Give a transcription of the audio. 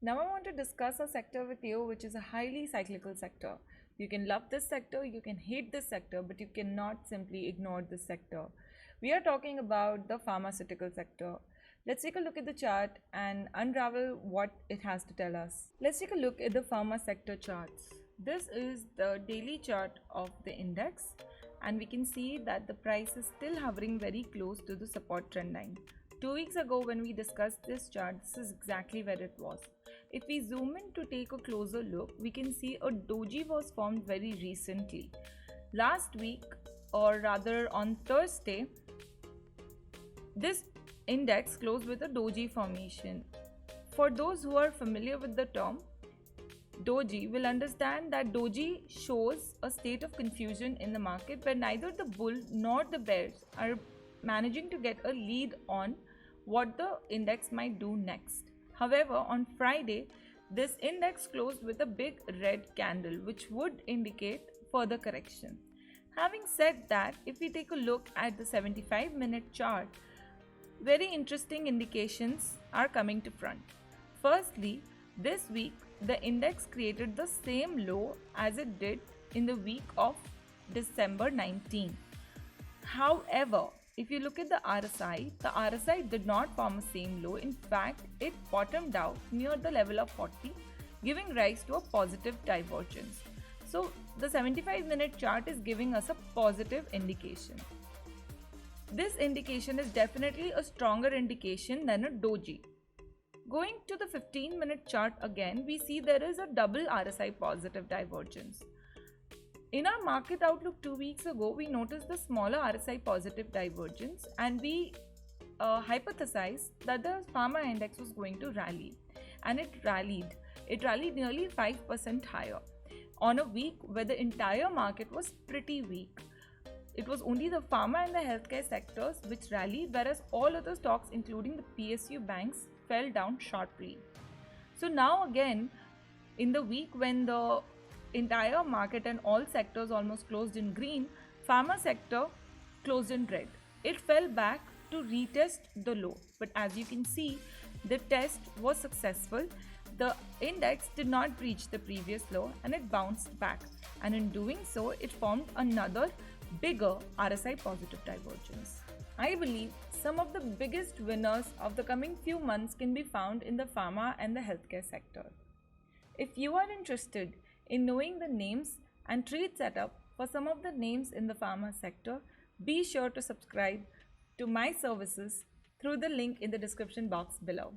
Now I want to discuss a sector with you which is a highly cyclical sector. You can love this sector, you can hate this sector, but you cannot simply ignore this sector. We are talking about the pharmaceutical sector. Let's take a look at the chart and unravel what it has to tell us. Let's take a look at the pharma sector charts. This is the daily chart of the index, and we can see that the price is still hovering very close to the support trend line. 2 weeks ago when we discussed this chart, this is exactly where it was. If we zoom in to take a closer look, we can see a doji was formed very recently. Last week, or rather on Thursday, this index closed with a doji formation. For those who are familiar with the term doji will understand that doji shows a state of confusion in the market where neither the bull nor the bears are managing to get a lead on what the index might do next. However, on Friday, this index closed with a big red candle, which would indicate further correction. Having said that, if we take a look at the 75-minute chart, very interesting indications are coming to front. Firstly, this week, the index created the same low as it did in the week of December 19. However, if you look at the RSI did not form a same low. In fact, it bottomed out near the level of 40, giving rise to a positive divergence. So, the 75-minute chart is giving us a positive indication. This indication is definitely a stronger indication than a doji. Going to the 15-minute chart again, we see there is a double RSI positive divergence. In our market outlook 2 weeks ago, we noticed the smaller RSI positive divergence and we hypothesized that the pharma index was going to rally, and it rallied. It rallied nearly 5% higher on a week where the entire market was pretty weak. It was only the pharma and the healthcare sectors which rallied, whereas all other stocks including the PSU banks fell down sharply. So now again, in the week when the entire market and all sectors almost closed in green, pharma sector closed in red. It fell back to retest the low, but as you can see, the test was successful. The index did not breach the previous low and it bounced back, and in doing so, it formed another bigger RSI positive divergence. I believe some of the biggest winners of the coming few months can be found in the pharma and the healthcare sector. If you are interested in knowing the names and trade setup for some of the names in the pharma sector, be sure to subscribe to my services through the link in the description box below.